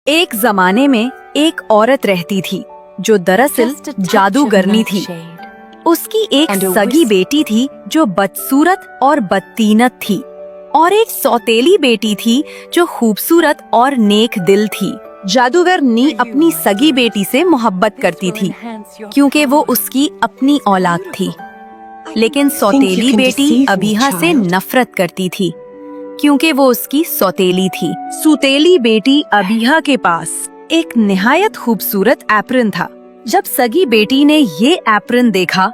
एक जमाने में एक औरत रहती थी जो दरअसल जादूगरनी थी। उसकी एक सगी बेटी थी जो बदसूरत और बदतीनत थी और एक सौतेली बेटी थी जो खूबसूरत और नेक दिल थी। जादूगरनी अपनी सगी बेटी से मोहब्बत करती थी क्योंकि वो उसकी अपनी औलाद थी, लेकिन सौतेली बेटी अबीहा से नफरत करती थी क्योंकि वो उसकी सौतेली थी। सौतेली बेटी अबीहा के पास एक निहायत खूबसूरत एप्रन था। जब सगी बेटी ने ये एप्रन देखा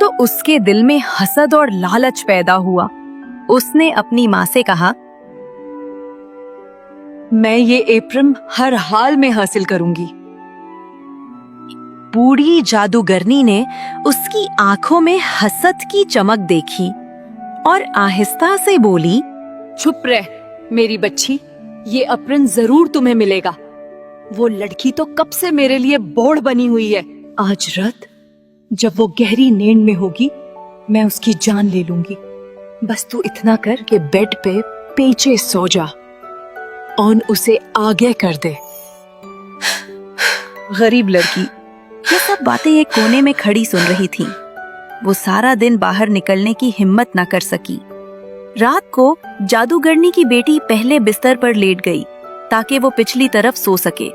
तो उसके दिल में हसद और लालच पैदा हुआ। उसने अपनी माँ से कहा, मैं ये एप्रन हर हाल में हासिल करूंगी। बूढ़ी जादूगरनी ने उसकी आंखों में हसद की चमक देखी और आहिस्ता से बोली, चुप रह मेरी बच्ची, ये एप्रन जरूर तुम्हें मिलेगा। वो लड़की तो कब से मेरे लिए बोझ बनी हुई है। आज रात जब वो गहरी नींद में होगी मैं उसकी जान ले लूंगी। बस तू इतना कर कि बेड पे पीछे सो जा और उसे आगे कर दे। गरीब लड़की ये सब बातें एक कोने में खड़ी सुन रही थी। वो सारा दिन बाहर निकलने की हिम्मत न कर सकी। रात को जादूगरनी की बेटी पहले बिस्तर पर लेट गई ताकि वो पिछली तरफ सो सके,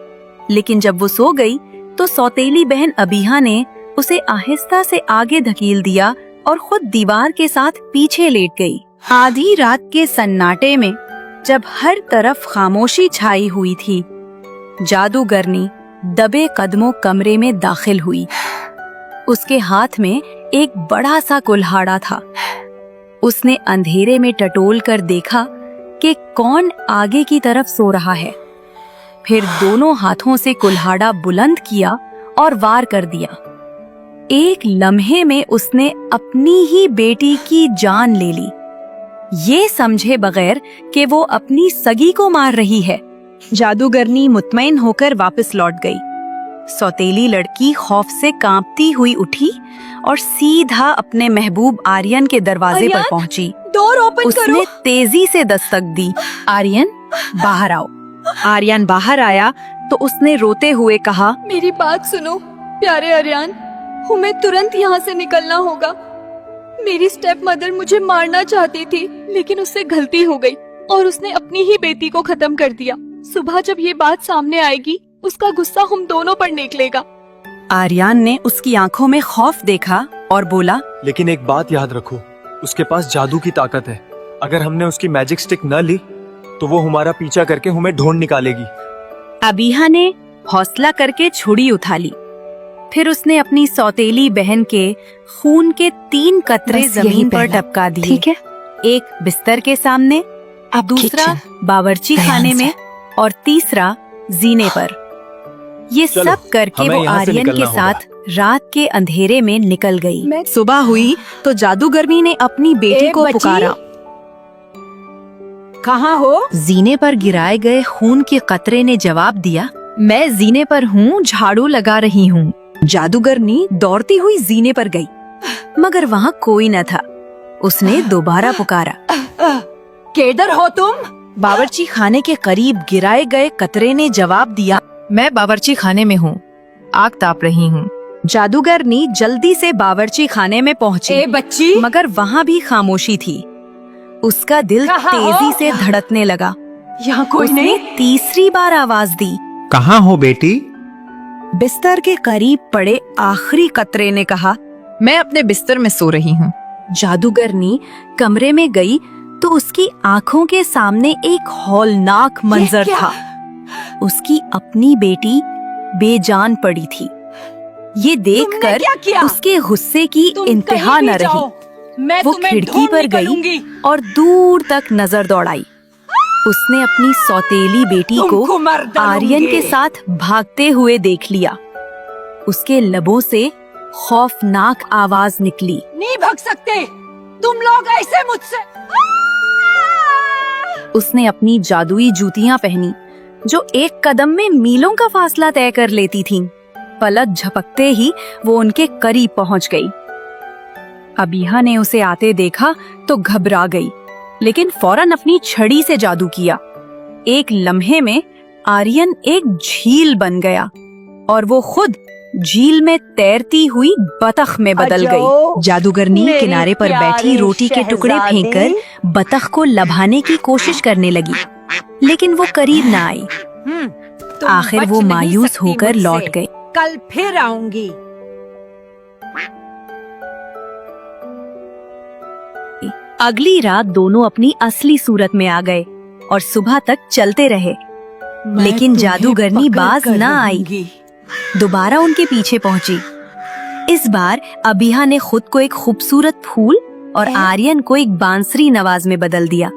लेकिन जब वो सो गई तो सौतेली बहन अबीहा ने उसे आहिस्ता से आगे धकेल दिया और खुद दीवार के साथ पीछे लेट गई। आधी रात के सन्नाटे में जब हर तरफ खामोशी छाई हुई थी, जादूगरनी दबे कदमों कमरे में दाखिल हुई। उसके हाथ में एक बड़ा सा कुल्हाड़ा था। उसने अंधेरे में टटोल कर देखा कि कौन आगे की तरफ सो रहा है। फिर दोनों हाथों से कुल्हाड़ा बुलंद किया और वार कर दिया। एक लम्हे में उसने अपनी ही बेटी की जान ले ली, ये समझे बगैर कि वो अपनी सगी को मार रही है। जादूगरनी मुतमईन होकर वापस लौट गई। सौतेली लड़की खौफ से कांपती हुई उठी और सीधा अपने महबूब आर्यन के दरवाजे पर पहुंची। डोर ओपन करो। उसने तेजी से दस्तक दी, आर्यन बाहर आओ। आर्यन बाहर आया तो उसने रोते हुए कहा, मेरी बात सुनो प्यारे आर्यन, हमें तुरंत यहाँ से निकलना होगा। मेरी स्टेप मदर मुझे मारना चाहती थी लेकिन उससे गलती हो गई और उसने अपनी ही बेटी को खत्म कर दिया। सुबह जब ये बात सामने आएगी उसका गुस्सा हम दोनों पर निकलेगा। आर्यन ने उसकी आंखों में खौफ देखा और बोला, लेकिन एक बात याद रखो, उसके पास जादू की ताकत है। अगर हमने उसकी मैजिक स्टिक न ली तो वो हमारा पीछा करके हमें ढूंढ निकालेगी। अबीहा ने हौसला करके छुरी उठा ली। फिर उसने अपनी सौतेली बहन के खून के 3 कतरे जमीन पर टपका दिए। ठीक है? एक बिस्तर के सामने, दूसरा बावर्ची खाने में और तीसरा जीने पर। ये सब करके वो आर्यन के साथ रात के अंधेरे में निकल गई। सुबह हुई तो जादूगरनी ने अपनी बेटी को पुकारा। कहाँ हो? जीने पर गिराए गए खून के कतरे ने जवाब दिया, मैं जीने पर हूँ, झाड़ू लगा रही हूँ। जादूगरनी दौड़ती हुई जीने पर गई मगर वहाँ कोई न था। उसने दोबारा पुकारा, किधर हो तुम? बावर्ची खाने के करीब गिराए गए कतरे ने जवाब दिया, मैं बावर्ची खाने में हूँ, आग ताप रही हूँ। जादूगरनी जल्दी से बावर्ची खाने में पहुँची बच्ची, मगर वहाँ भी खामोशी थी। उसका दिल तेजी से धड़कने लगा। यहाँ कोई नहीं? तीसरी बार आवाज दी, कहाँ हो बेटी? बिस्तर के करीब पड़े आखिरी कतरे ने कहा, मैं अपने बिस्तर में सो रही हूँ। जादूगरनी कमरे में गई तो उसकी आंखों के सामने एक हौलनाक मंजर था। उसकी अपनी बेटी बेजान पड़ी थी। ये देखकर उसके गुस्से की इंतहा न रही। वो खिड़की पर गई और दूर तक नजर दौड़ाई। उसने अपनी सौतेली बेटी को आर्यन के साथ भागते हुए देख लिया। उसके लबों से खौफनाक आवाज निकली, नहीं भाग सकते तुम लोग ऐसे मुझसे। उसने अपनी जादुई जूतियां पहनी जो एक कदम में मीलों का फासला तय कर लेती थीं। पलक झपकते ही वो उनके करीब पहुंच गई। अबीहा ने उसे आते देखा तो घबरा गई, लेकिन फौरन अपनी छड़ी से जादू किया। एक लम्हे में आर्यन एक झील बन गया और वो खुद झील में तैरती हुई बतख में बदल गई। जादूगरनी किनारे पर बैठी रोटी के टुकड़े फेंककर बतख को लभाने की कोशिश करने लगी, लेकिन वो करीब न आई। आखिर वो मायूस होकर लौट गई। कल फिर आऊंगी। अगली रात दोनों अपनी असली सूरत में आ गए और सुबह तक चलते रहे, लेकिन जादूगरनी बाज न आई। दोबारा उनके पीछे पहुंची। इस बार अबिहा ने खुद को एक खूबसूरत फूल और आर्यन को एक बांसुरी नवाज में बदल दिया।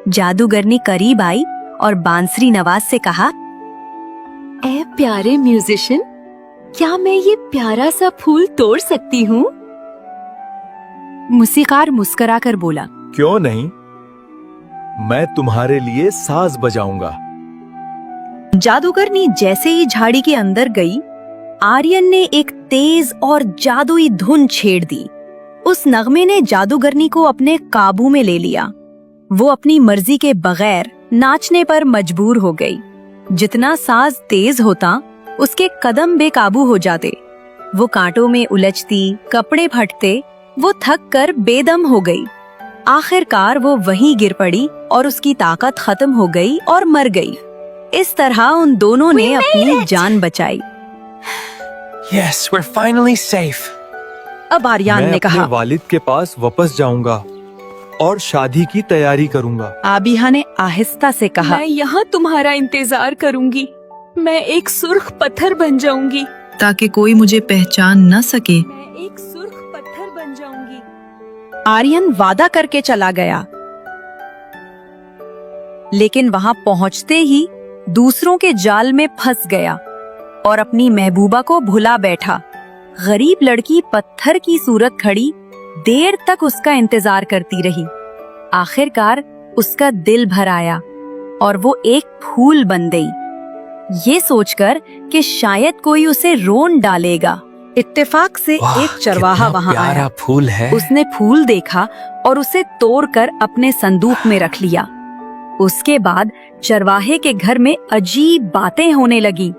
जादूगरनी करीब आई और बांसुरी नवाज से कहा, ए प्यारे म्यूजिशियन, क्या मैं ये प्यारा सा फूल तोड़ सकती हूँ? मूसीकार मुस्कुराकर बोला, क्यों नहीं, मैं तुम्हारे लिए साज बजाऊंगा। जादूगरनी जैसे ही झाड़ी के अंदर गई, आर्यन ने एक तेज और जादुई धुन छेड़ दी। उस नगमे ने जादूगरनी को अपने काबू में ले लिया। वो अपनी मर्जी के बगैर नाचने पर मजबूर हो गई। जितना साज तेज होता, उसके कदम बेकाबू हो जाते। वो कांटों में उलझती, कपड़े फटते, वो थक कर बेदम हो गई। आखिरकार वो वहीं गिर पड़ी और उसकी ताकत खत्म हो गई और मर गई। इस तरह उन दोनों ने अपनी जान बचाई। Yes, we're finally safe. अब आर्यन मैं ने अपने कहा। वालिद के पास वापस जाऊंगा और शादी की तैयारी करूंगा। आबिहा ने आहिस्ता से कहा, मैं यहाँ तुम्हारा इंतजार करूंगी। मैं एक सुर्ख पत्थर बन जाऊंगी। ताकि कोई मुझे पहचान न सके। मैं एक सुर्ख पत्थर बन जाऊंगी। आर्यन वादा करके चला गया, लेकिन वहां पहुंचते ही दूसरों के जाल में फंस गया और अपनी महबूबा को भुला बैठा। गरीब लड़की पत्थर की सूरत खड़ी देर तक उसका इंतजार करती रही। आखिरकार उसका दिल भर आया और वो एक फूल बन गई, ये सोचकर कि शायद कोई उसे रोन डालेगा। इत्तेफाक से एक चरवाहा वहां आया। फूल है। उसने फूल देखा और उसे तोड़कर अपने संदूक में रख लिया। उसके बाद चरवाहे के घर में अजीब बातें होने लगी।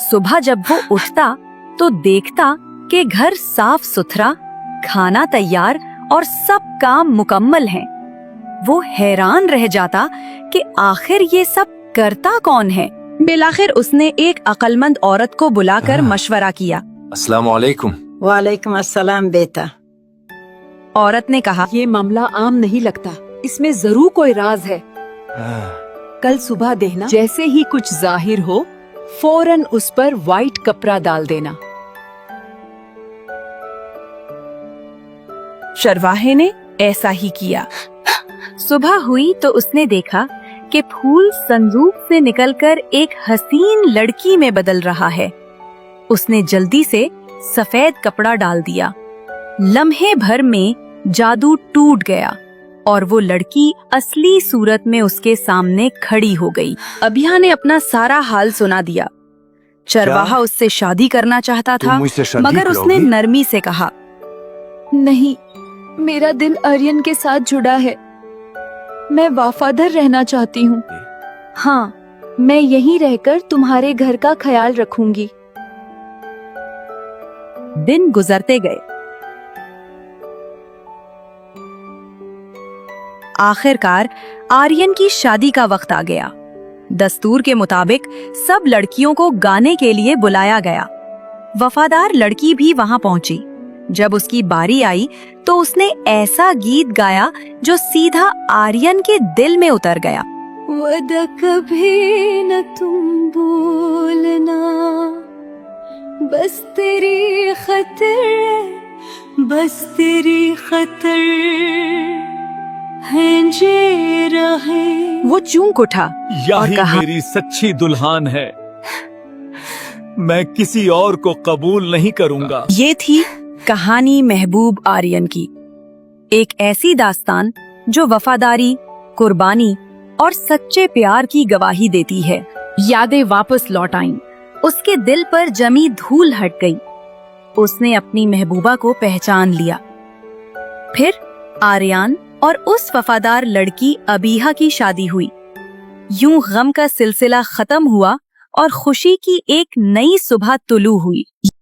सुबह जब वो उठता तो देखता कि घर साफ सुथरा, खाना तैयार और सब काम मुकम्मल हैं। वो हैरान रह जाता कि आखिर ये सब करता कौन है। बिलाखिर उसने एक अक्लमंद औरत को बुलाकर मशवरा किया। अस्सलाम वालेकुम। वालेकुम अस्सलाम बेटा। औरत ने कहा, ये मामला आम नहीं लगता, इसमें जरूर कोई राज है। कल सुबह देखना, जैसे ही कुछ जाहिर हो फौरन उस पर वाइट कपड़ा डाल देना। चरवाहे ने ऐसा ही किया। सुबह हुई तो उसने देखा कि फूल संदूक से निकलकर एक हसीन लड़की में बदल रहा है। उसने जल्दी से सफेद कपड़ा डाल दिया। लम्हे भर में जादू टूट गया और वो लड़की असली सूरत में उसके सामने खड़ी हो गई। अबिहा ने अपना सारा हाल सुना दिया। चरवाहा उससे शादी करना चाहता था, मुझसे शादी मगर उसने करोगी? नरमी से कहा, नहीं, मेरा दिल आर्यन के साथ जुड़ा है। मैं वफादार रहना चाहती हूँ। हाँ, मैं यहीं रहकर तुम्हारे घर का ख्याल रखूंगी। दिन गुजरते गए। आखिरकार आर्यन की शादी का वक्त आ गया। दस्तूर के मुताबिक सब लड़कियों को गाने के लिए बुलाया गया। वफादार लड़की भी वहां पहुंची। जब उसकी बारी आई तो उसने ऐसा गीत गाया जो सीधा आर्यन के दिल में उतर गया। वादा कभी न तुम भूलना, बस तेरी खतर, बस तेरी खतर है जे रहे। वो चूंक उठा और यही कहा, मेरी सच्ची दुल्हन है, मैं किसी और को कबूल नहीं करूंगा। ये थी कहानी महबूब आर्यन की। एक ऐसी दास्तान जो वफादारी, कुर्बानी और सच्चे प्यार की गवाही देती है। यादें वापस लौट आईं। उसके दिल पर जमी धूल हट गई। उसने अपनी महबूबा को पहचान लिया। फिर आर्यन और उस वफादार लड़की अबीहा की शादी हुई। यूं गम का सिलसिला खत्म हुआ और खुशी की एक नई सुबह तुलू हुई।